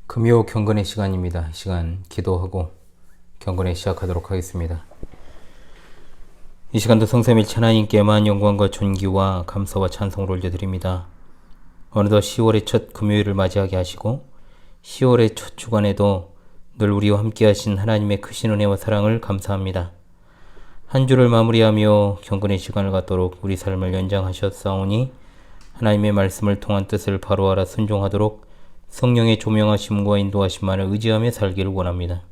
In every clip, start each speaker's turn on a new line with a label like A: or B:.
A: 금요 경건의 시간입니다. 이 시간 기도하고 경건에 시작하도록 하겠습니다. 이 시간도 성삼일 하나님께만 영광과 존귀와 감사와 찬송을 올려드립니다. 어느덧 10월의 첫 금요일을 맞이하게 하시고 10월의 첫 주간에도 늘 우리와 함께 하신 하나님의 크신 은혜와 사랑을 감사합니다. 한 주를 마무리하며 경건의 시간을 갖도록 우리 삶을 연장하셨사오니 하나님의 말씀을 통한 뜻을 바로 알아 순종하도록 성령의 조명하심과 인도하심만을 의지하며 살기를 원합니다.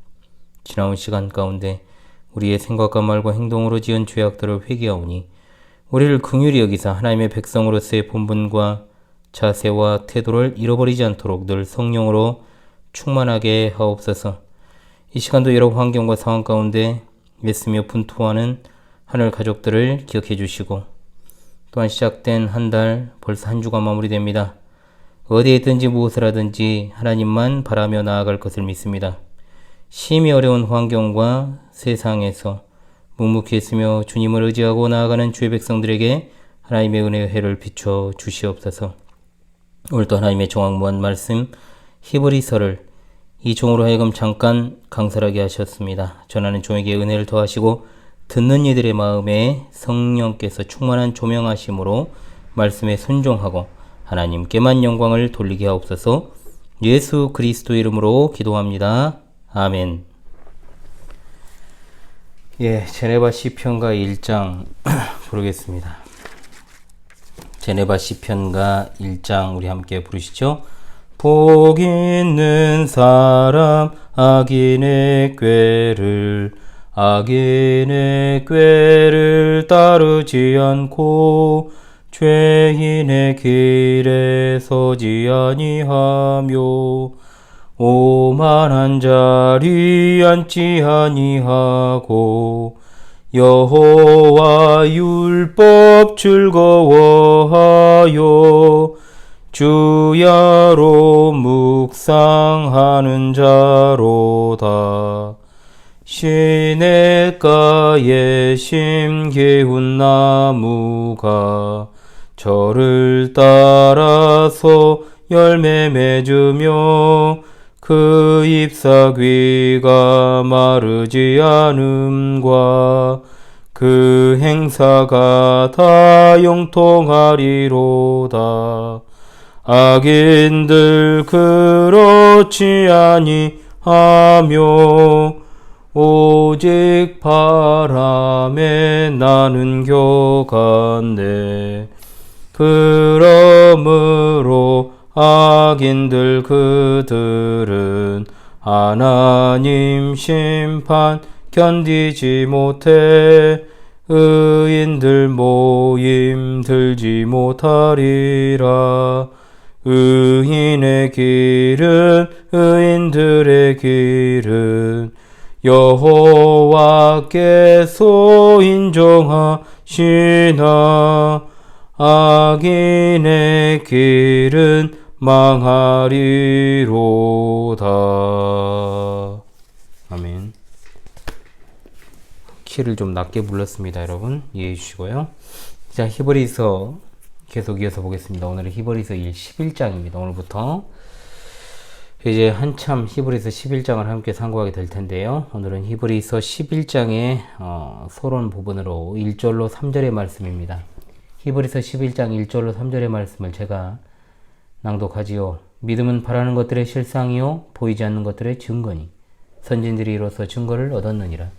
A: 지나온 시간 가운데 우리의 생각과 말과 행동으로 지은 죄악들을 회개하오니 우리를 긍휼히 여기사 하나님의 백성으로서의 본분과 자세와 태도를 잃어버리지 않도록 늘 성령으로 충만하게 하옵소서. 이 시간도 여러 환경과 상황 가운데 애쓰며 분투하는 하늘 가족들을 기억해 주시고 또한 시작된 한 달 벌써 한 주가 마무리됩니다. 어디에 있든지 무엇을 하든지 하나님만 바라며 나아갈 것을 믿습니다. 심히 어려운 환경과 세상에서 묵묵히 있으며 주님을 의지하고 나아가는 주의 백성들에게 하나님의 은혜의 해를 비춰 주시옵소서. 오늘도 하나님의 종악무한 말씀 히브리서를 이 종으로 하여금 잠깐 강설하게 하셨습니다. 전하는 종에게 은혜를 더하시고 듣는 이들의 마음에 성령께서 충만한 조명하심으로 말씀에 순종하고 하나님께만 영광을 돌리게 하옵소서. 예수 그리스도 이름으로 기도합니다. 아멘. 제네바 시편가 1장 부르겠습니다. 제네바 시편가 1장 우리 함께 부르시죠. 복 있는 사람 악인의 꾀를 따르지 않고 죄인의 길에 서지 아니하며 오만한 자리 앉지 아니하고 여호와 율법 즐거워하여 주야로 묵상하는 자로다. 시냇가에 심기운 나무가 저를 따라서 열매 맺으며 그 잎사귀가 마르지 않음과 그 행사가 다 영통하리로다. 악인들 그렇지 아니하며 오직 바람에 나는 겨간네. 그러므로 악인들 그들은 하나님 심판 견디지 못해 의인들 모임 들지 못하리라. 의인의 길은 여호와께서 인정하시나 악인의 길은 망하리로다. 아멘. 키를 좀 낮게 불렀습니다. 여러분 이해해 주시고요. 자, 히브리서 계속 이어서 보겠습니다. 오늘은 히브리서 11장입니다. 오늘부터 이제 한참 히브리서 11장을 함께 상고하게 될 텐데요. 오늘은 히브리서 11장의 서론 부분으로 1절로 3절의 말씀입니다. 히브리서 11장 1절로 3절의 말씀을 제가 낭독하지요. 믿음은 바라는 것들의 실상이요 보이지 않는 것들의 증거니 선진들이 이로써 증거를 얻었느니라.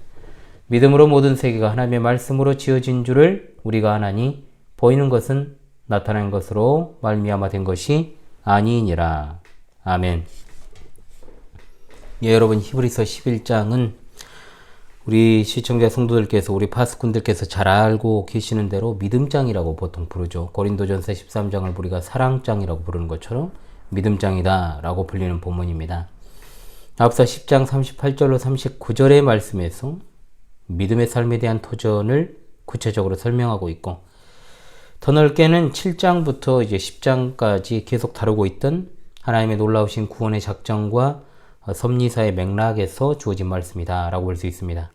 A: 믿음으로 모든 세계가 하나님의 말씀으로 지어진 줄을 우리가 아나니 보이는 것은 나타난 것으로 말미암아 된 것이 아니니라. 아멘. 여러분, 히브리서 11장은 우리 시청자 성도들께서, 우리 파수꾼들께서 잘 알고 계시는 대로 믿음장이라고 보통 부르죠. 고린도전서 13장을 우리가 사랑장이라고 부르는 것처럼 믿음장이다 라고 불리는 본문입니다. 앞서 10장 38절로 39절의 말씀에서 믿음의 삶에 대한 도전을 구체적으로 설명하고 있고, 더 넓게는 7장부터 이제 10장까지 계속 다루고 있던 하나님의 놀라우신 구원의 작정과 섭리사의 맥락에서 주어진 말씀이다 라고 볼 수 있습니다.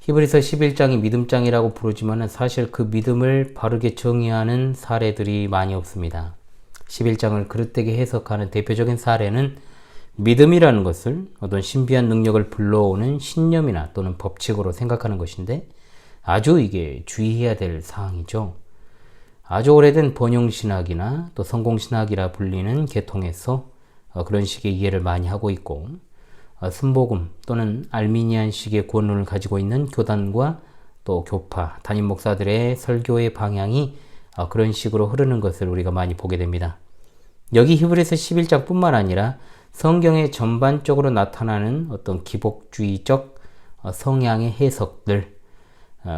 A: 히브리서 11장이 믿음장이라고 부르지만 사실 그 믿음을 바르게 정의하는 사례들이 많이 없습니다. 11장을 그릇되게 해석하는 대표적인 사례는 믿음이라는 것을 어떤 신비한 능력을 불러오는 신념이나 또는 법칙으로 생각하는 것인데 아주 이게 주의해야 될 사항이죠. 아주 오래된 번영신학이나 또 성공신학이라 불리는 계통에서 그런 식의 이해를 많이 하고 있고 순복음 또는 알미니안식의 구원론을 가지고 있는 교단과 또 교파, 담임 목사들의 설교의 방향이 그런 식으로 흐르는 것을 우리가 많이 보게 됩니다. 여기 히브리서 11장뿐만 아니라 성경에 전반적으로 나타나는 어떤 기복주의적 성향의 해석들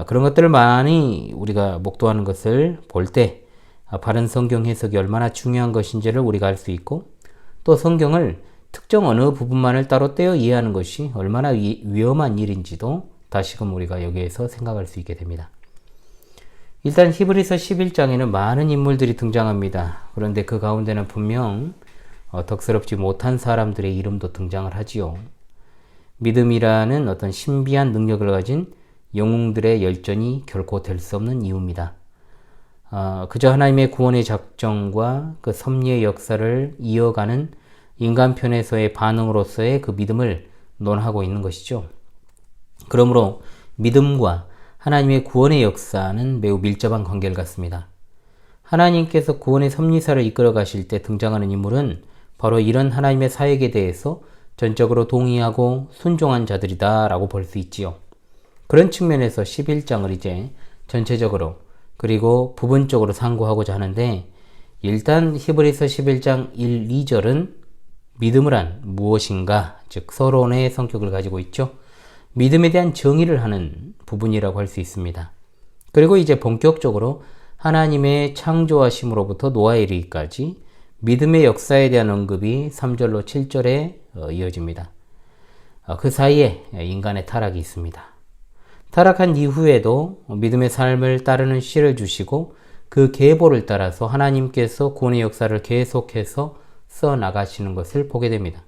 A: 그런 것들을 많이 우리가 목도하는 것을 볼 때 바른 성경 해석이 얼마나 중요한 것인지를 우리가 알 수 있고 또 성경을 특정 어느 부분만을 따로 떼어 이해하는 것이 얼마나 위험한 일인지도 다시금 우리가 여기에서 생각할 수 있게 됩니다. 일단 히브리서 11장에는 많은 인물들이 등장합니다. 그런데 그 가운데는 분명 덕스럽지 못한 사람들의 이름도 등장을 하지요. 믿음이라는 어떤 신비한 능력을 가진 영웅들의 열전이 결코 될 수 없는 이유입니다. 그저 하나님의 구원의 작정과 그 섭리의 역사를 이어가는 인간편에서의 반응으로서의 그 믿음을 논하고 있는 것이죠. 그러므로 믿음과 하나님의 구원의 역사는 매우 밀접한 관계를 갖습니다. 하나님께서 구원의 섭리사를 이끌어 가실 때 등장하는 인물은 바로 이런 하나님의 사역에 대해서 전적으로 동의하고 순종한 자들이다 라고 볼 수 있지요. 그런 측면에서 11장을 이제 전체적으로 그리고 부분적으로 상고하고자 하는데 일단 히브리서 11장 1, 2절은 믿음이란 무엇인가, 즉 서론의 성격을 가지고 있죠. 믿음에 대한 정의를 하는 부분이라고 할 수 있습니다. 그리고 이제 본격적으로 하나님의 창조하심으로부터 노아에 이르기까지 믿음의 역사에 대한 언급이 3절로 7절에 이어집니다. 그 사이에 인간의 타락이 있습니다. 타락한 이후에도 믿음의 삶을 따르는 씨를 주시고 그 계보를 따라서 하나님께서 구원의 역사를 계속해서 써나가시는 것을 보게 됩니다.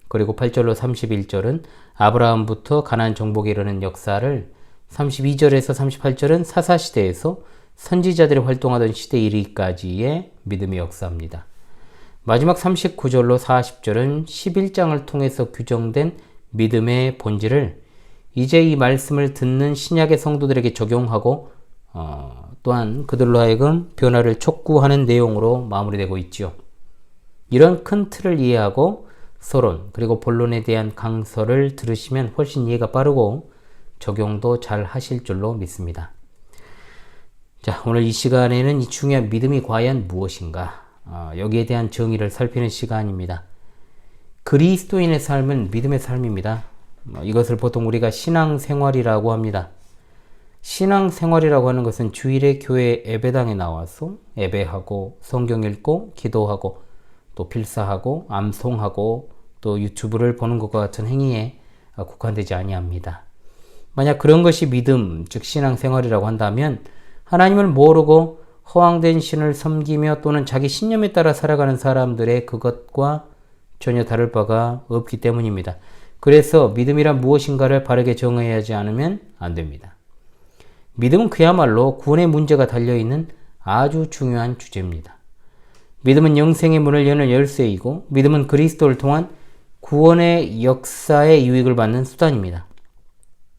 A: 그리고 8절로 31절은 아브라함부터 가나안 정복에 이르는 역사를 32절에서 38절은 사사시대에서 선지자들이 활동하던 시대에 이르기까지의 믿음의 역사입니다. 마지막 39절로 40절은 11장을 통해서 규정된 믿음의 본질을 이제 이 말씀을 듣는 신약의 성도들에게 적용하고 또한 그들로 하여금 변화를 촉구하는 내용으로 마무리되고 있지요. 이런 큰 틀을 이해하고 서론 그리고 본론에 대한 강서를 들으시면 훨씬 이해가 빠르고 적용도 잘 하실 줄로 믿습니다. 자, 오늘 이 시간에는 이 중요한 믿음이 과연 무엇인가 여기에 대한 정의를 살피는 시간입니다. 그리스도인의 삶은 믿음의 삶입니다. 이것을 보통 우리가 신앙생활이라고 합니다. 신앙생활이라고 하는 것은 주일에 교회 예배당에 나와서 예배하고 성경 읽고 기도하고 또 필사하고 암송하고 또 유튜브를 보는 것과 같은 행위에 국한되지 아니합니다. 만약 그런 것이 믿음, 즉 신앙생활이라고 한다면 하나님을 모르고 허황된 신을 섬기며 또는 자기 신념에 따라 살아가는 사람들의 그것과 전혀 다를 바가 없기 때문입니다. 그래서 믿음이란 무엇인가를 바르게 정의해야 하지 않으면 안 됩니다. 믿음은 그야말로 구원의 문제가 달려있는 아주 중요한 주제입니다. 믿음은 영생의 문을 여는 열쇠이고 믿음은 그리스도를 통한 구원의 역사의 유익을 받는 수단입니다.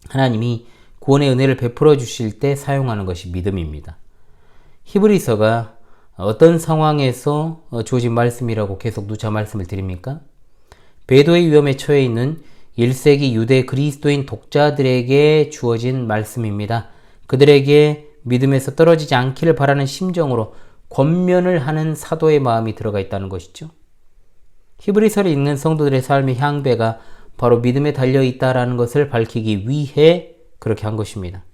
A: 하나님이 구원의 은혜를 베풀어 주실 때 사용하는 것이 믿음입니다. 히브리서가 어떤 상황에서 주어진 말씀이라고 계속 누차 말씀을 드립니까? 배도의 위험에 처해 있는 1세기 유대 그리스도인 독자들에게 주어진 말씀입니다. 그들에게 믿음에서 떨어지지 않기를 바라는 심정으로 권면을 하는 사도의 마음이 들어가 있다는 것이죠. 히브리서를 읽는 성도들의 삶의 향배가 바로 믿음에 달려 있다는 것을 밝히기 위해 그렇게 한 것입니다.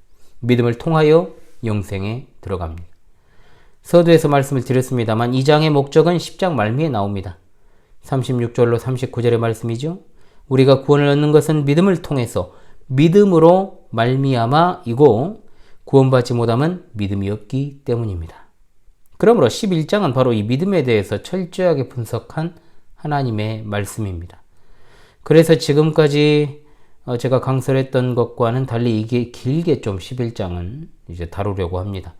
A: 믿음을 통하여 영생에 들어갑니다. 서두에서 말씀을 드렸습니다만 이 장의 목적은 10장 말미에 나옵니다. 36절로 39절의 말씀이죠. 우리가 구원을 얻는 것은 믿음을 통해서 믿음으로 말미암아이고 구원받지 못함은 믿음이 없기 때문입니다. 그러므로 11장은 바로 이 믿음에 대해서 철저하게 분석한 하나님의 말씀입니다. 그래서 지금까지 제가 강설했던 것과는 달리 이게 길게 좀 11장은 이제 다루려고 합니다.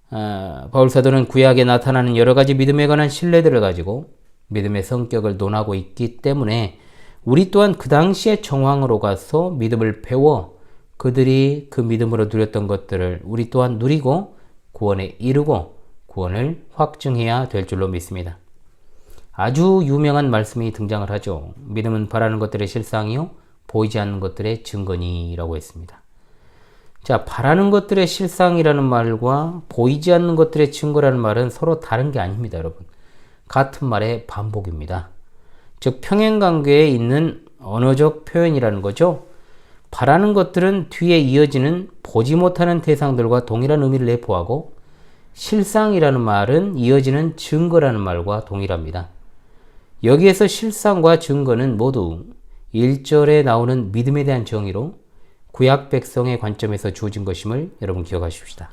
A: 바울 사도는 구약에 나타나는 여러 가지 믿음에 관한 신뢰들을 가지고 믿음의 성격을 논하고 있기 때문에 우리 또한 그 당시의 정황으로 가서 믿음을 배워 그들이 그 믿음으로 누렸던 것들을 우리 또한 누리고 구원에 이르고 구원을 확증해야 될 줄로 믿습니다. 아주 유명한 말씀이 등장을 하죠. 믿음은 바라는 것들의 실상이요 보이지 않는 것들의 증거니라고 했습니다. 자, 바라는 것들의 실상이라는 말과 보이지 않는 것들의 증거라는 말은 서로 다른 게 아닙니다, 여러분. 같은 말의 반복입니다. 즉 평행관계에 있는 언어적 표현이라는 거죠. 바라는 것들은 뒤에 이어지는 보지 못하는 대상들과 동일한 의미를 내포하고 실상이라는 말은 이어지는 증거라는 말과 동일합니다. 여기에서 실상과 증거는 모두 1절에 나오는 믿음에 대한 정의로 구약 백성의 관점에서 주어진 것임을 여러분 기억하십시다.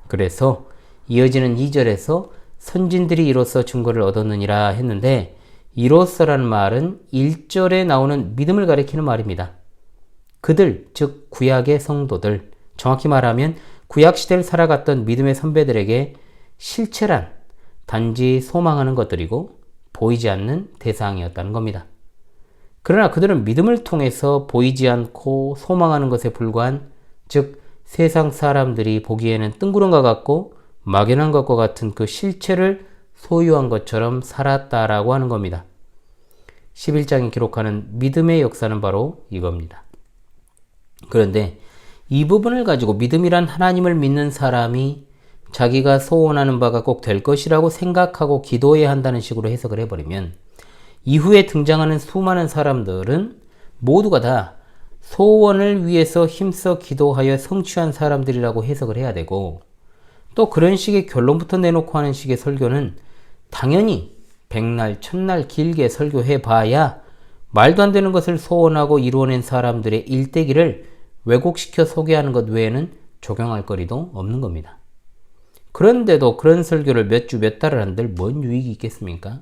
A: 그래서 이어지는 2절에서 선진들이 이로써 증거를 얻었느니라 했는데 이로써라는 말은 1절에 나오는 믿음을 가리키는 말입니다. 그들, 즉 구약의 성도들, 정확히 말하면 구약시대를 살아갔던 믿음의 선배들에게 실체란 단지 소망하는 것들이고 보이지 않는 대상이었다는 겁니다. 그러나 그들은 믿음을 통해서 보이지 않고 소망하는 것에 불과한, 즉 세상 사람들이 보기에는 뜬구름과 같고 막연한 것과 같은 그 실체를 소유한 것처럼 살았다라고 하는 겁니다. 11장이 기록하는 믿음의 역사는 바로 이겁니다. 그런데 이 부분을 가지고 믿음이란 하나님을 믿는 사람이 자기가 소원하는 바가 꼭 될 것이라고 생각하고 기도해야 한다는 식으로 해석을 해버리면 이후에 등장하는 수많은 사람들은 모두가 다 소원을 위해서 힘써 기도하여 성취한 사람들이라고 해석을 해야 되고, 또 그런 식의 결론부터 내놓고 하는 식의 설교는 당연히 백날 천날 길게 설교해 봐야 말도 안 되는 것을 소원하고 이루어낸 사람들의 일대기를 왜곡시켜 소개하는 것 외에는 적용할 거리도 없는 겁니다. 그런데도 그런 설교를 몇 주 몇 달을 한들 뭔 유익이 있겠습니까?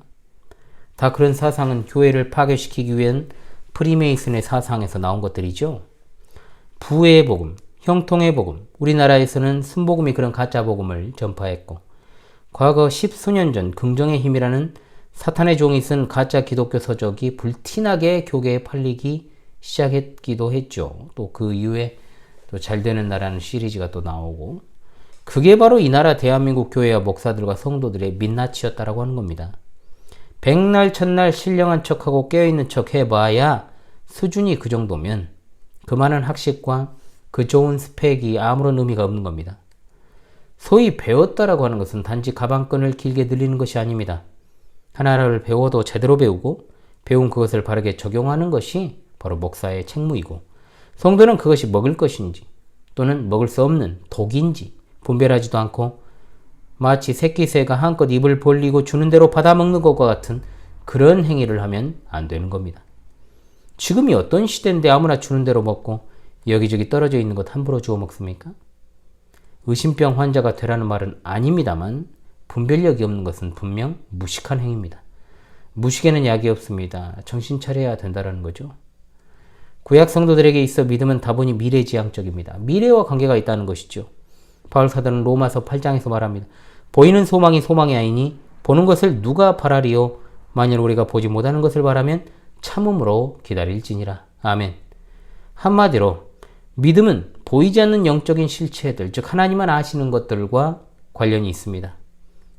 A: 다 그런 사상은 교회를 파괴시키기 위한 프리메이슨의 사상에서 나온 것들이죠. 부의 복음, 형통의 복음, 우리나라에서는 순복음이 그런 가짜 복음을 전파했고, 과거 10수년 전 긍정의 힘이라는 사탄의 종이 쓴 가짜 기독교 서적이 불티나게 교계에 팔리기 시작했기도 했죠. 또 그 이후에 또 잘되는 나라는 시리즈가 또 나오고, 그게 바로 이 나라 대한민국 교회와 목사들과 성도들의 민낯이었다라고 하는 겁니다. 백날 천날 신령한 척하고 깨어있는 척 해봐야 수준이 그 정도면 그 많은 학식과 그 좋은 스펙이 아무런 의미가 없는 겁니다. 소위 배웠다라고 하는 것은 단지 가방끈을 길게 늘리는 것이 아닙니다. 하나를 배워도 제대로 배우고 배운 그것을 바르게 적용하는 것이 바로 목사의 책무이고, 성도는 그것이 먹을 것인지 또는 먹을 수 없는 독인지 분별하지도 않고 마치 새끼새가 한껏 입을 벌리고 주는 대로 받아먹는 것과 같은 그런 행위를 하면 안 되는 겁니다. 지금이 어떤 시대인데 아무나 주는 대로 먹고 여기저기 떨어져 있는 것 함부로 주워 먹습니까? 의심병 환자가 되라는 말은 아닙니다만 분별력이 없는 것은 분명 무식한 행위입니다. 무식에는 약이 없습니다. 정신 차려야 된다는 거죠. 구약 성도들에게 있어 믿음은 다분히 미래지향적입니다. 미래와 관계가 있다는 것이죠. 바울 사도는 로마서 8장에서 말합니다. 보이는 소망이 소망이 아니니 보는 것을 누가 바라리요? 만일 우리가 보지 못하는 것을 바라면 참음으로 기다릴지니라. 아멘. 한마디로 믿음은 보이지 않는 영적인 실체들, 즉 하나님만 아시는 것들과 관련이 있습니다.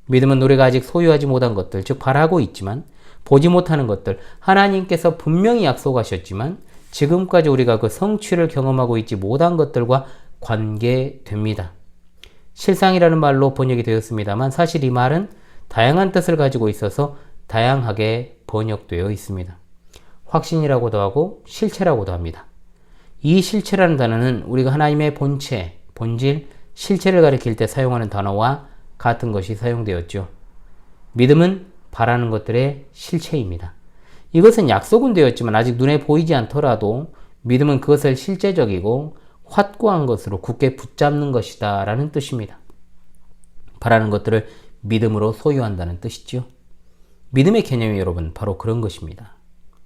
A: 믿음은 우리가 아직 소유하지 못한 것들, 즉 바라고 있지만 보지 못하는 것들, 하나님께서 분명히 약속하셨지만 지금까지 우리가 그 성취를 경험하고 있지 못한 것들과 관계됩니다. 실상이라는 말로 번역이 되었습니다만 사실 이 말은 다양한 뜻을 가지고 있어서 다양하게 번역되어 있습니다. 확신이라고도 하고 실체라고도 합니다. 이 실체라는 단어는 우리가 하나님의 본체, 본질, 실체를 가리킬 때 사용하는 단어와 같은 것이 사용되었죠. 믿음은 바라는 것들의 실체입니다. 이것은 약속은 되었지만 아직 눈에 보이지 않더라도 믿음은 그것을 실제적이고 확고한 것으로 굳게 붙잡는 것이다 라는 뜻입니다. 바라는 것들을 믿음으로 소유한다는 뜻이죠. 믿음의 개념이 여러분 바로 그런 것입니다.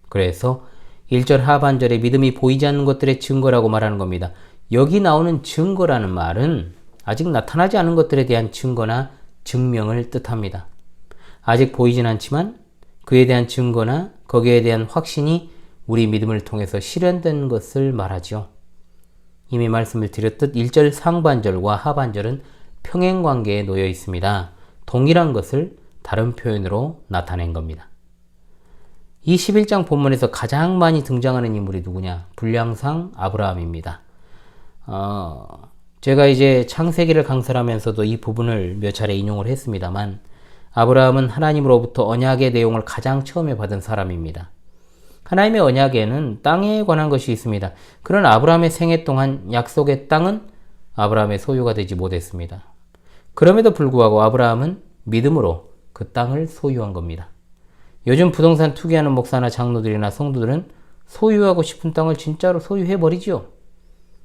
A: 그래서 1절 하반절에 믿음이 보이지 않는 것들의 증거라고 말하는 겁니다. 여기 나오는 증거라는 말은 아직 나타나지 않은 것들에 대한 증거나 증명을 뜻합니다. 아직 보이진 않지만 그에 대한 증거나 거기에 대한 확신이 우리 믿음을 통해서 실현된 것을 말하죠. 이미 말씀을 드렸듯 1절 상반절과 하반절은 평행관계에 놓여 있습니다. 동일한 것을 다른 표현으로 나타낸 겁니다. 이 11장 본문에서 가장 많이 등장하는 인물이 누구냐? 불량상 아브라함입니다. 제가 이제 창세기를 강설하면서도 이 부분을 몇 차례 인용을 했습니다만 아브라함은 하나님으로부터 언약의 내용을 가장 처음에 받은 사람입니다. 하나님의 언약에는 땅에 관한 것이 있습니다. 그러나 아브라함의 생애 동안 약속의 땅은 아브라함의 소유가 되지 못했습니다. 그럼에도 불구하고 아브라함은 믿음으로 그 땅을 소유한 겁니다. 요즘 부동산 투기하는 목사나 장로들이나 성도들은 소유하고 싶은 땅을 진짜로 소유해버리죠.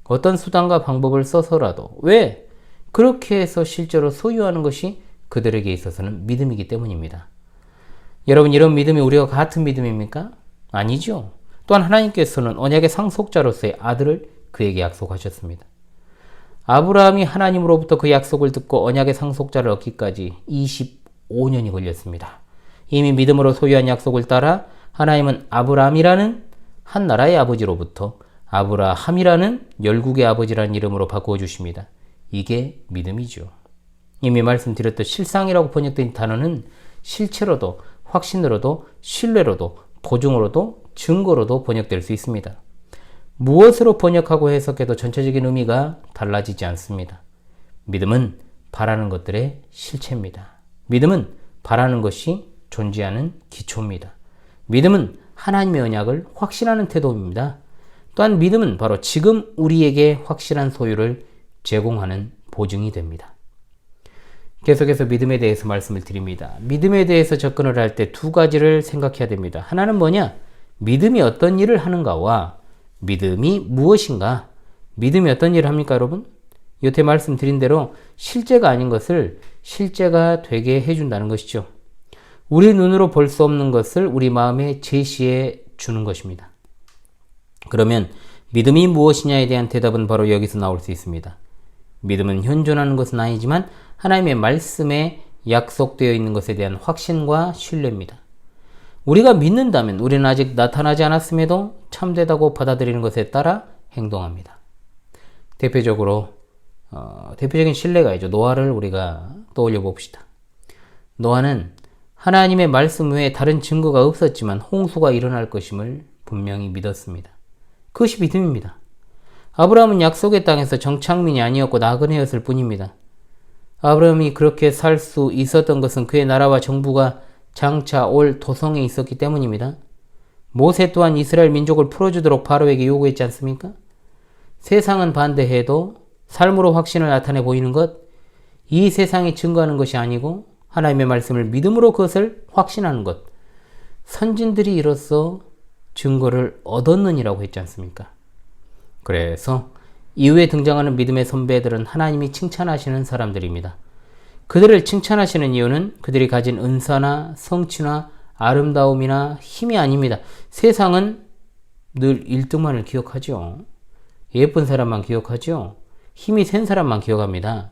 A: 어떤 수단과 방법을 써서라도. 왜? 그렇게 해서 실제로 소유하는 것이 그들에게 있어서는 믿음이기 때문입니다. 여러분, 이런 믿음이 우리와 같은 믿음입니까? 아니죠. 또한 하나님께서는 언약의 상속자로서의 아들을 그에게 약속하셨습니다. 아브라함이 하나님으로부터 그 약속을 듣고 언약의 상속자를 얻기까지 25년이 걸렸습니다. 이미 믿음으로 소유한 약속을 따라 하나님은 아브라함이라는 한 나라의 아버지로부터 아브라함이라는 열국의 아버지라는 이름으로 바꾸어 주십니다. 이게 믿음이죠. 이미 말씀드렸듯 실상이라고 번역된 단어는 실체로도, 확신으로도, 신뢰로도, 보증으로도, 증거로도 번역될 수 있습니다. 무엇으로 번역하고 해석해도 전체적인 의미가 달라지지 않습니다. 믿음은 바라는 것들의 실체입니다. 믿음은 바라는 것이 존재하는 기초입니다. 믿음은 하나님의 언약을 확신하는 태도입니다. 또한 믿음은 바로 지금 우리에게 확실한 소유를 제공하는 보증이 됩니다. 계속해서 믿음에 대해서 말씀을 드립니다. 믿음에 대해서 접근을 할 때 두 가지를 생각해야 됩니다. 하나는 뭐냐? 믿음이 어떤 일을 하는가와 믿음이 무엇인가? 믿음이 어떤 일을 합니까, 여러분? 여태 말씀드린 대로 실제가 아닌 것을 실제가 되게 해준다는 것이죠. 우리 눈으로 볼 수 없는 것을 우리 마음에 제시해 주는 것입니다. 그러면 믿음이 무엇이냐에 대한 대답은 바로 여기서 나올 수 있습니다. 믿음은 현존하는 것은 아니지만 하나님의 말씀에 약속되어 있는 것에 대한 확신과 신뢰입니다. 우리가 믿는다면 우리는 아직 나타나지 않았음에도 참되다고 받아들이는 것에 따라 행동합니다. 대표적인 신뢰가 있죠. 노아를 우리가 떠올려 봅시다. 노아는 하나님의 말씀 외에 다른 증거가 없었지만 홍수가 일어날 것임을 분명히 믿었습니다. 그것이 믿음입니다. 아브라함은 약속의 땅에서 정착민이 아니었고 나그네였을 뿐입니다. 아브라함이 그렇게 살 수 있었던 것은 그의 나라와 정부가 장차 올 도성에 있었기 때문입니다. 모세 또한 이스라엘 민족을 풀어주도록 바로에게 요구했지 않습니까? 세상은 반대해도 삶으로 확신을 나타내 보이는 것, 이 세상이 증거하는 것이 아니고 하나님의 말씀을 믿음으로 그것을 확신하는 것, 선진들이 이로써 증거를 얻었느니라고 했지 않습니까? 그래서 이후에 등장하는 믿음의 선배들은 하나님이 칭찬하시는 사람들입니다. 그들을 칭찬하시는 이유는 그들이 가진 은사나 성취나 아름다움이나 힘이 아닙니다. 세상은 늘 1등만을 기억하죠. 예쁜 사람만 기억하죠. 힘이 센 사람만 기억합니다.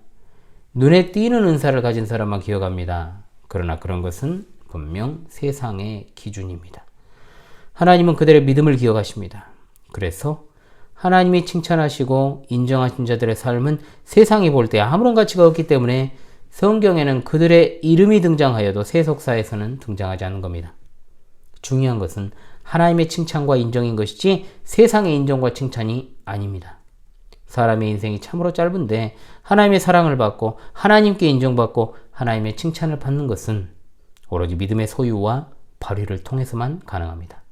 A: 눈에 띄는 은사를 가진 사람만 기억합니다. 그러나 그런 것은 분명 세상의 기준입니다. 하나님은 그들의 믿음을 기억하십니다. 그래서 하나님이 칭찬하시고 인정하신 자들의 삶은 세상이 볼 때 아무런 가치가 없기 때문에 성경에는 그들의 이름이 등장하여도 세속사에서는 등장하지 않는 겁니다. 중요한 것은 하나님의 칭찬과 인정인 것이지 세상의 인정과 칭찬이 아닙니다. 사람의 인생이 참으로 짧은데 하나님의 사랑을 받고 하나님께 인정받고 하나님의 칭찬을 받는 것은 오로지 믿음의 소유와 발휘를 통해서만 가능합니다.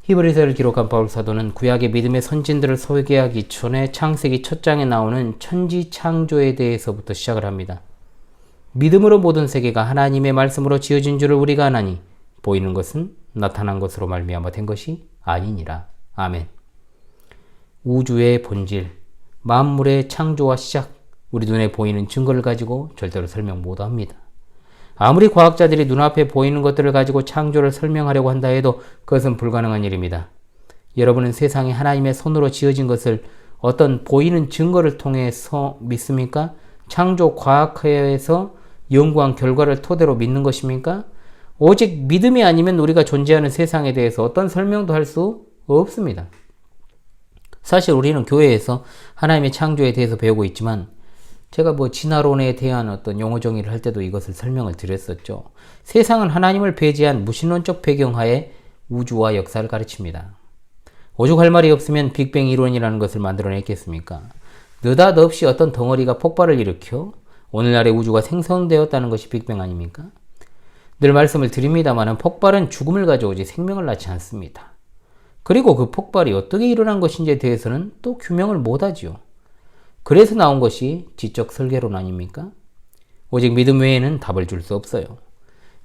A: 히브리서를 기록한 바울 사도는 구약의 믿음의 선진들을 소개하기 전에 창세기 첫 장에 나오는 천지 창조에 대해서부터 시작을 합니다. 믿음으로 모든 세계가 하나님의 말씀으로 지어진 줄을 우리가 아나니 보이는 것은 나타난 것으로 말미암아 된 것이 아니니라. 아멘. 우주의 본질, 만물의 창조와 시작, 우리 눈에 보이는 증거를 가지고 절대로 설명 못합니다. 아무리 과학자들이 눈앞에 보이는 것들을 가지고 창조를 설명하려고 한다 해도 그것은 불가능한 일입니다. 여러분은 세상에 하나님의 손으로 지어진 것을 어떤 보이는 증거를 통해서 믿습니까? 창조 과학회에서 연구한 결과를 토대로 믿는 것입니까? 오직 믿음이 아니면 우리가 존재하는 세상에 대해서 어떤 설명도 할 수 없습니다. 사실 우리는 교회에서 하나님의 창조에 대해서 배우고 있지만 제가 진화론에 대한 어떤 용어 정의를 할 때도 이것을 설명을 드렸었죠. 세상은 하나님을 배제한 무신론적 배경하에 우주와 역사를 가르칩니다. 오죽할 말이 없으면 빅뱅 이론이라는 것을 만들어냈겠습니까? 느닷없이 어떤 덩어리가 폭발을 일으켜 오늘날의 우주가 생성되었다는 것이 빅뱅 아닙니까? 늘 말씀을 드립니다만 폭발은 죽음을 가져오지 생명을 낳지 않습니다. 그리고 그 폭발이 어떻게 일어난 것인지에 대해서는 또 규명을 못하지요. 그래서 나온 것이 지적 설계론 아닙니까? 오직 믿음 외에는 답을 줄 수 없어요.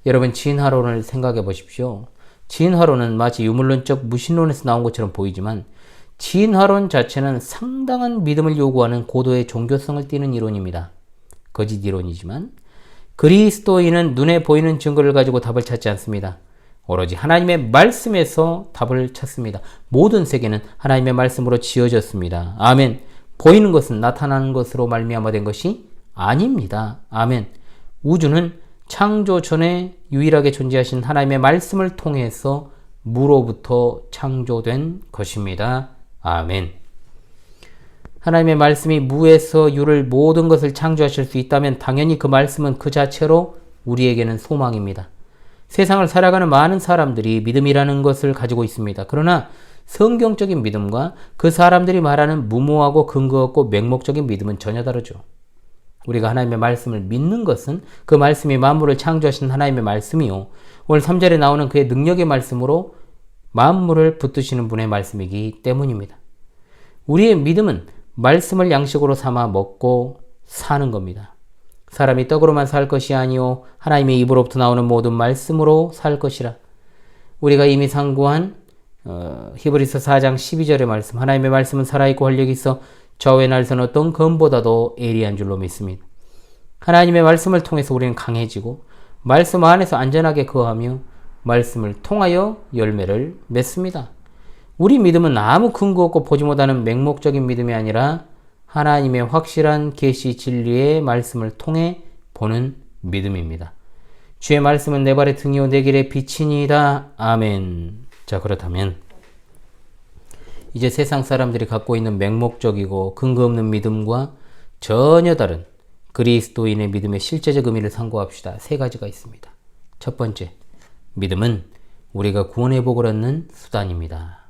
A: 여러분 진화론을 생각해 보십시오. 진화론은 마치 유물론적 무신론에서 나온 것처럼 보이지만 진화론 자체는 상당한 믿음을 요구하는 고도의 종교성을 띠는 이론입니다. 거짓 이론이지만 그리스도인은 눈에 보이는 증거를 가지고 답을 찾지 않습니다. 오로지 하나님의 말씀에서 답을 찾습니다. 모든 세계는 하나님의 말씀으로 지어졌습니다. 아멘. 보이는 것은 나타나는 것으로 말미암아 된 것이 아닙니다. 아멘. 우주는 창조 전에 유일하게 존재하신 하나님의 말씀을 통해서 무로부터 창조된 것입니다. 아멘. 하나님의 말씀이 무에서 유를 모든 것을 창조하실 수 있다면 당연히 그 말씀은 그 자체로 우리에게는 소망입니다. 세상을 살아가는 많은 사람들이 믿음이라는 것을 가지고 있습니다. 그러나 성경적인 믿음과 그 사람들이 말하는 무모하고 근거 없고 맹목적인 믿음은 전혀 다르죠. 우리가 하나님의 말씀을 믿는 것은 그 말씀이 만물을 창조하신 하나님의 말씀이요. 오늘 3절에 나오는 그의 능력의 말씀으로 만물을 붙드시는 분의 말씀이기 때문입니다. 우리의 믿음은 말씀을 양식으로 삼아 먹고 사는 겁니다. 사람이 떡으로만 살 것이 아니요 하나님의 입으로부터 나오는 모든 말씀으로 살 것이라. 우리가 이미 상고한 히브리서 4장 12절의 말씀, 하나님의 말씀은 살아있고 활력이 있어 좌우의 날선 어떤 검보다도 예리한 줄로 믿습니다. 하나님의 말씀을 통해서 우리는 강해지고 말씀 안에서 안전하게 거하며 말씀을 통하여 열매를 맺습니다. 우리 믿음은 아무 근거 없고 보지 못하는 맹목적인 믿음이 아니라 하나님의 확실한 계시 진리의 말씀을 통해 보는 믿음입니다. 주의 말씀은 내 발의 등이요 내 길의 빛이니이다. 아멘. 자, 그렇다면 이제 세상 사람들이 갖고 있는 맹목적이고 근거 없는 믿음과 전혀 다른 그리스도인의 믿음의 실제적 의미를 상고합시다. 세 가지가 있습니다. 첫 번째, 믿음은 우리가 구원의 복을 얻는 수단입니다.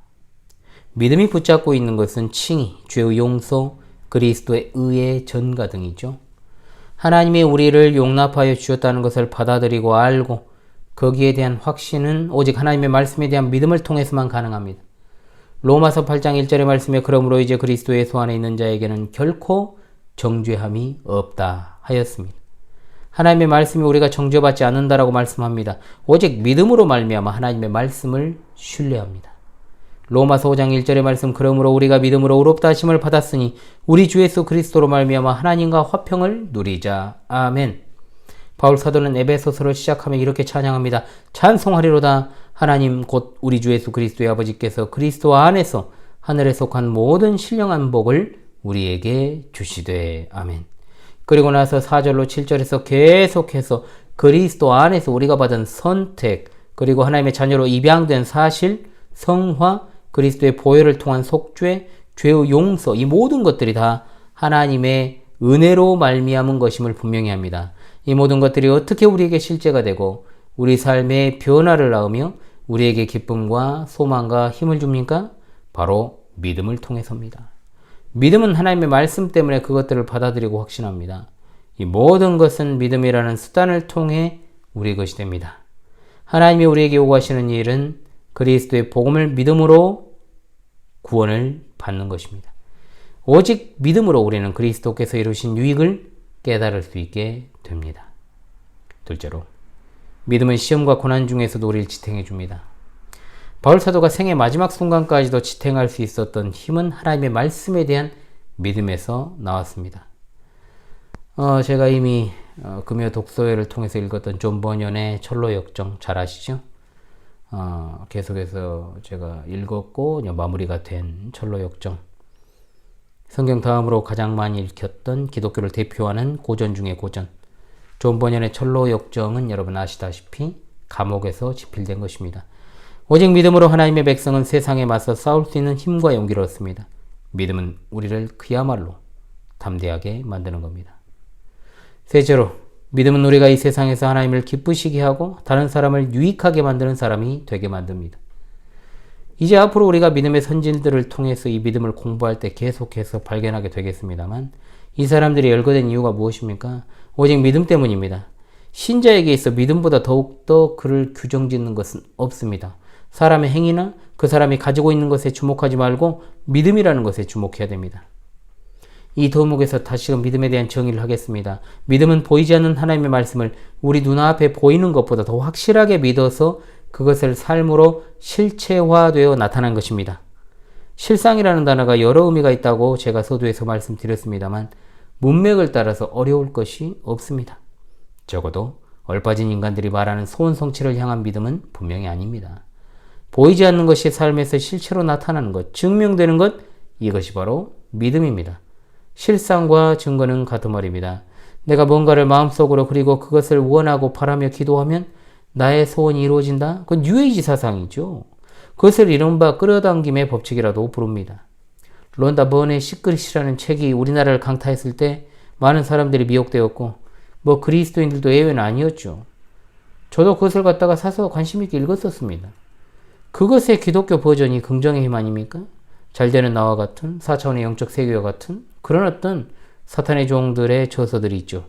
A: 믿음이 붙잡고 있는 것은 칭의, 죄의 용서, 그리스도의 의의 전가 등이죠. 하나님이 우리를 용납하여 주셨다는 것을 받아들이고 알고 거기에 대한 확신은 오직 하나님의 말씀에 대한 믿음을 통해서만 가능합니다. 로마서 8장 1절의 말씀에 그러므로 이제 그리스도 예수 안에 있는 자에게는 결코 정죄함이 없다 하였습니다. 하나님의 말씀이 우리가 정죄받지 않는다라고 말씀합니다. 오직 믿음으로 말미암아 하나님의 말씀을 신뢰합니다. 로마서 5장 1절의 말씀 그러므로 우리가 믿음으로 의롭다 하심을 받았으니 우리 주 예수 그리스도로 말미암아 하나님과 화평을 누리자. 아멘. 바울 사도는 에베소서를 시작하며 이렇게 찬양합니다. 찬송하리로다. 하나님 곧 우리 주 예수 그리스도의 아버지께서 그리스도 안에서 하늘에 속한 모든 신령한 복을 우리에게 주시되. 아멘. 그리고 나서 4절로 7절에서 계속해서 그리스도 안에서 우리가 받은 선택, 그리고 하나님의 자녀로 입양된 사실, 성화, 그리스도의 보혈을 통한 속죄, 죄의 용서, 이 모든 것들이 다 하나님의 은혜로 말미암은 것임을 분명히 합니다. 이 모든 것들이 어떻게 우리에게 실제가 되고 우리 삶에 변화를 낳으며 우리에게 기쁨과 소망과 힘을 줍니까? 바로 믿음을 통해서입니다. 믿음은 하나님의 말씀 때문에 그것들을 받아들이고 확신합니다. 이 모든 것은 믿음이라는 수단을 통해 우리의 것이 됩니다. 하나님이 우리에게 요구하시는 일은 그리스도의 복음을 믿음으로 구원을 받는 것입니다. 오직 믿음으로 우리는 그리스도께서 이루신 유익을 깨달을 수 있게 됩니다. 둘째로, 믿음은 시험과 고난 중에서도 우리를 지탱해 줍니다. 바울 사도가 생의 마지막 순간까지도 지탱할 수 있었던 힘은 하나님의 말씀에 대한 믿음에서 나왔습니다. 제가 이미 금요 독서회를 통해서 읽었던 존 버년의 철로 역정 잘 아시죠? 계속해서 제가 읽었고 마무리가 된 철로 역정. 성경 다음으로 가장 많이 읽혔던 기독교를 대표하는 고전 중의 고전. 존 버년의 철로 역정은 여러분 아시다시피 감옥에서 집필된 것입니다. 오직 믿음으로 하나님의 백성은 세상에 맞서 싸울 수 있는 힘과 용기를 얻습니다. 믿음은 우리를 그야말로 담대하게 만드는 겁니다. 셋째로, 믿음은 우리가 이 세상에서 하나님을 기쁘시게 하고 다른 사람을 유익하게 만드는 사람이 되게 만듭니다. 이제 앞으로 우리가 믿음의 선진들을 통해서 이 믿음을 공부할 때 계속해서 발견하게 되겠습니다만, 이 사람들이 열거된 이유가 무엇입니까? 오직 믿음 때문입니다. 신자에게 있어 믿음보다 더욱더 그를 규정짓는 것은 없습니다. 사람의 행위나 그 사람이 가지고 있는 것에 주목하지 말고 믿음이라는 것에 주목해야 됩니다. 이 도목에서 다시금 믿음에 대한 정의를 하겠습니다. 믿음은 보이지 않는 하나님의 말씀을 우리 눈앞에 보이는 것보다 더 확실하게 믿어서 그것을 삶으로 실체화되어 나타난 것입니다. 실상이라는 단어가 여러 의미가 있다고 제가 서두에서 말씀드렸습니다만 문맥을 따라서 어려울 것이 없습니다. 적어도 얼빠진 인간들이 말하는 소원성취를 향한 믿음은 분명히 아닙니다. 보이지 않는 것이 삶에서 실체로 나타나는 것, 증명되는 것, 이것이 바로 믿음입니다. 실상과 증거는 같은 말입니다. 내가 뭔가를 마음속으로 그리고 그것을 원하고 바라며 기도하면 나의 소원이 이루어진다? 그건 뉴에이지 사상이죠. 그것을 이른바 끌어당김의 법칙이라도 부릅니다. 론다 번의 시크릿이라는 책이 우리나라를 강타했을 때 많은 사람들이 미혹되었고 그리스도인들도 예외는 아니었죠. 저도 그것을 갖다가 사서 관심 있게 읽었었습니다. 그것의 기독교 버전이 긍정의 힘 아닙니까? 잘되는 나와 같은 4차원의 영적 세계와 같은 그런 어떤 사탄의 종들의 저서들이 있죠.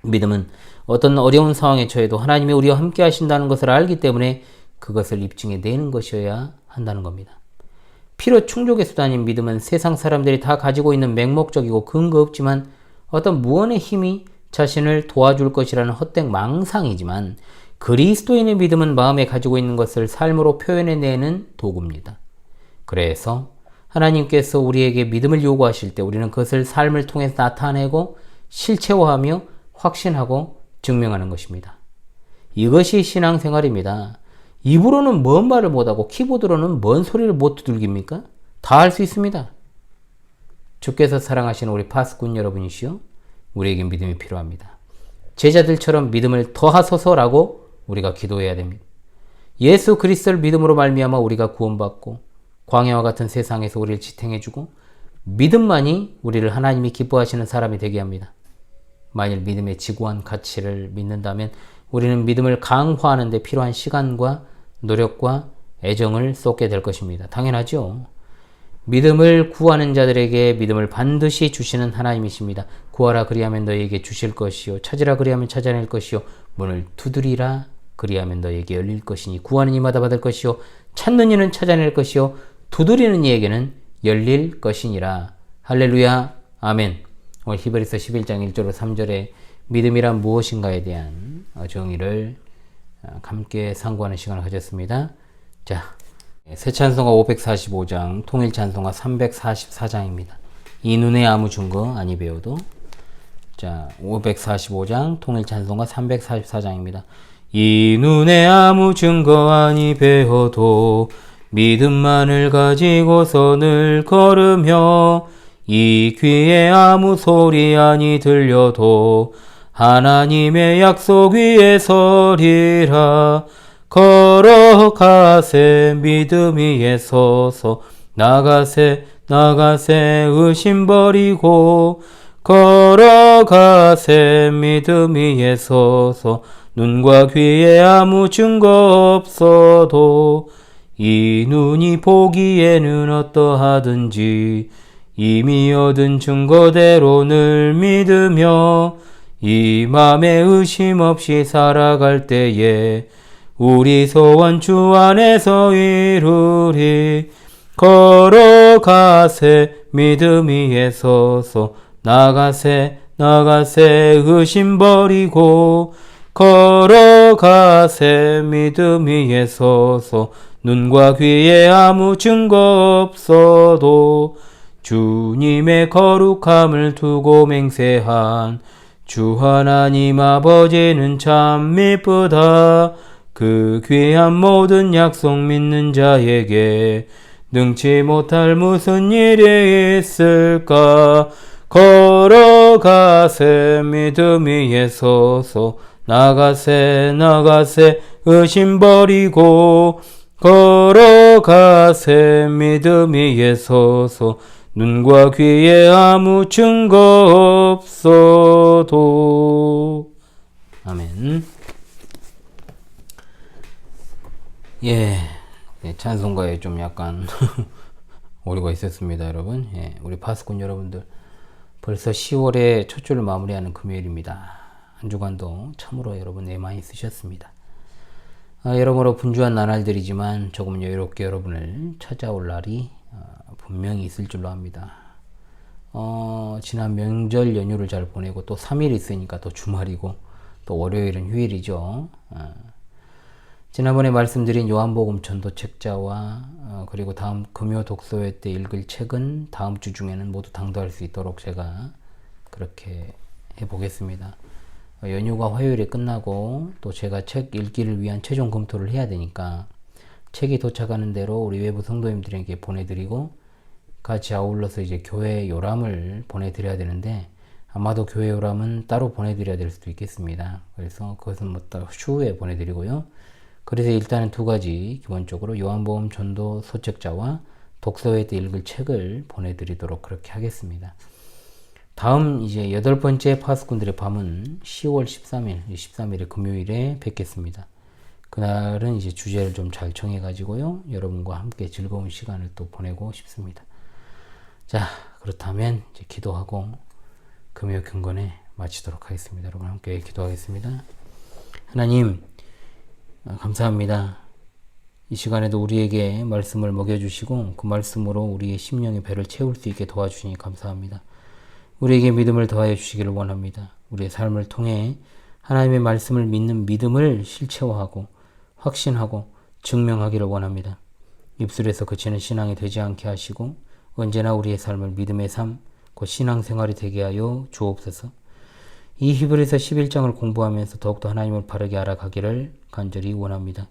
A: 믿음은 어떤 어려운 상황에 처해도 하나님이 우리와 함께 하신다는 것을 알기 때문에 그것을 입증해 내는 것이어야 한다는 겁니다. 필요 충족의 수단인 믿음은 세상 사람들이 다 가지고 있는 맹목적이고 근거 없지만 어떤 무언의 힘이 자신을 도와줄 것이라는 헛된 망상이지만 그리스도인의 믿음은 마음에 가지고 있는 것을 삶으로 표현해내는 도구입니다. 그래서 하나님께서 우리에게 믿음을 요구하실 때 우리는 그것을 삶을 통해서 나타내고 실체화하며 확신하고 증명하는 것입니다. 이것이 신앙생활입니다. 입으로는 뭔 말을 못하고 키보드로는 뭔 소리를 못 두들깁니까? 다 할 수 있습니다. 주께서 사랑하시는 우리 파수꾼 여러분이시여, 우리에게 믿음이 필요합니다. 제자들처럼 믿음을 더하소서라고 우리가 기도해야 됩니다. 예수 그리스도를 믿음으로 말미암아 우리가 구원받고 광야와 같은 세상에서 우리를 지탱해주고 믿음만이 우리를 하나님이 기뻐하시는 사람이 되게 합니다. 만일 믿음의 지고한 가치를 믿는다면 우리는 믿음을 강화하는 데 필요한 시간과 노력과 애정을 쏟게 될 것입니다. 당연하죠. 믿음을 구하는 자들에게 믿음을 반드시 주시는 하나님이십니다. 구하라 그리하면 너희에게 주실 것이요 찾으라 그리하면 찾아낼 것이요 문을 두드리라 그리하면 너희에게 열릴 것이니 구하는 이마다 받을 것이요 찾는 이는 찾아낼 것이요 두드리는 이에게는 열릴 것이니라. 할렐루야. 아멘. 오늘 히브리서 11장 1절로 3절에 믿음이란 무엇인가에 대한 정의를 함께 상고하는 시간을 가졌습니다. 자, 새 찬송가 545장, 통일 찬송가 344장입니다. 이 눈에 아무 증거 아니 배워도. 자, 545장, 통일 찬송가 344장입니다. 이 눈에 아무 증거 아니 배워도 믿음만을 가지고서 늘 걸으며 이 귀에 아무 소리 아니 들려도 하나님의 약속 위에 서리라. 걸어가세 믿음 위에 서서 나가세 의심 버리고 걸어가세 믿음 위에 서서 눈과 귀에 아무 증거 없어도 이 눈이 보기에는 어떠하든지 이미 얻은 증거대로 늘 믿으며 이 맘에 의심 없이 살아갈 때에 우리 소원 주 안에서 이루리. 걸어가세 믿음 위에 서서 나가세 의심 버리고 걸어가세 믿음 위에 서서 눈과 귀에 아무 증거 없어도 주님의 거룩함을 두고 맹세한 주 하나님 아버지는 참 미쁘다. 그 귀한 모든 약속 믿는 자에게 능치 못할 무슨 일이 있을까. 걸어가세 믿음 위에 서서 나가세 나가세 의심 버리고 걸어가세 믿음 위에 서서 눈과 귀에 아무 증거 없어도. 아멘. 예, 찬송가에 좀 약간 오류가 있었습니다, 여러분. 예, 우리 파수꾼 여러분들, 벌써 10월의 첫 주를 마무리하는 금요일입니다. 한 주간도 참으로 여러분 애 많이 쓰셨습니다. 여러모로 분주한 나날들이지만 조금 여유롭게 여러분을 찾아올 날이 분명히 있을 줄로 압니다. 지난 명절 연휴를 잘 보내고 또 3일 있으니까 또 주말이고 또 월요일은 휴일이죠. 지난번에 말씀드린 요한복음 전도 책자와 그리고 다음 금요 독서회 때 읽을 책은 다음 주 중에는 모두 당도할 수 있도록 제가 그렇게 해보겠습니다. 연휴가 화요일에 끝나고 또 제가 책 읽기를 위한 최종 검토를 해야 되니까 책이 도착하는 대로 우리 외부 성도님들에게 보내드리고 같이 아울러서 이제 교회 요람을 보내드려야 되는데 아마도 교회 요람은 따로 보내드려야 될 수도 있겠습니다. 그래서 그것은 뭐 따로 추후에 보내드리고요. 그래서 일단은 두 가지 기본적으로 요한복음 전도 소책자와 독서회 때 읽을 책을 보내드리도록 그렇게 하겠습니다. 다음 이제 8번째 파수꾼들의 밤은 10월 13일에 금요일에 뵙겠습니다. 그날은 이제 주제를 좀 잘 정해가지고요. 여러분과 함께 즐거운 시간을 또 보내고 싶습니다. 자, 그렇다면 이제 기도하고 금요 경건에 마치도록 하겠습니다. 여러분 함께 기도하겠습니다. 하나님, 감사합니다. 이 시간에도 우리에게 말씀을 먹여주시고 그 말씀으로 우리의 심령의 배를 채울 수 있게 도와주시니 감사합니다. 우리에게 믿음을 더하여 주시기를 원합니다. 우리의 삶을 통해 하나님의 말씀을 믿는 믿음을 실체화하고 확신하고 증명하기를 원합니다. 입술에서 그치는 신앙이 되지 않게 하시고 언제나 우리의 삶을 믿음의 삶, 곧 신앙생활이 되게 하여 주옵소서. 이 히브리서 11장을 공부하면서 더욱더 하나님을 바르게 알아가기를 간절히 원합니다.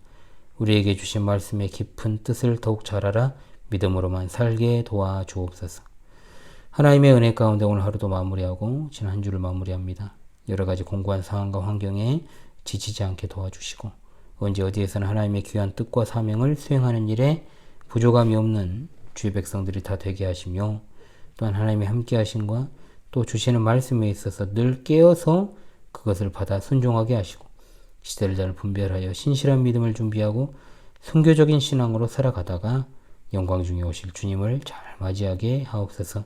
A: 우리에게 주신 말씀의 깊은 뜻을 더욱 잘 알아 믿음으로만 살게 도와주옵소서. 하나님의 은혜 가운데 오늘 하루도 마무리하고 지난 한 주를 마무리합니다. 여러 가지 공고한 상황과 환경에 지치지 않게 도와주시고 언제 어디에서나 하나님의 귀한 뜻과 사명을 수행하는 일에 부족함이 없는 주의 백성들이 다 되게 하시며 또한 하나님의 함께 하심과 또 주시는 말씀에 있어서 늘 깨어서 그것을 받아 순종하게 하시고 시대를 잘 분별하여 신실한 믿음을 준비하고 순교적인 신앙으로 살아가다가 영광 중에 오실 주님을 잘 맞이하게 하옵소서.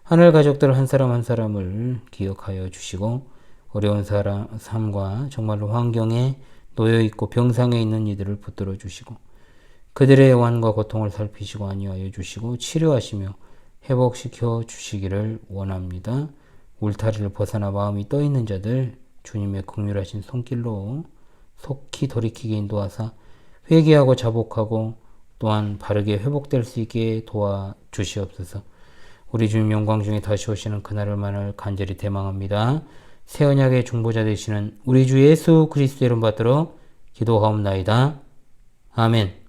A: 하늘 가족들 한 사람 한 사람을 기억하여 주시고 어려운 삶과 정말로 환경에 놓여있고 병상에 있는 이들을 붙들어 주시고 그들의 애환과 고통을 살피시고 안위하여 주시고 치료하시며 회복시켜 주시기를 원합니다. 울타리를 벗어나 마음이 떠있는 자들 주님의 긍휼하신 손길로 속히 돌이키게 인도하사 회개하고 자복하고 또한 바르게 회복될 수 있게 도와주시옵소서. 우리 주님 영광 중에 다시 오시는 그날을 간절히 대망합니다. 새 언약의 중보자 되시는 우리 주 예수 그리스도의 이름 받들어 기도하옵나이다. 아멘.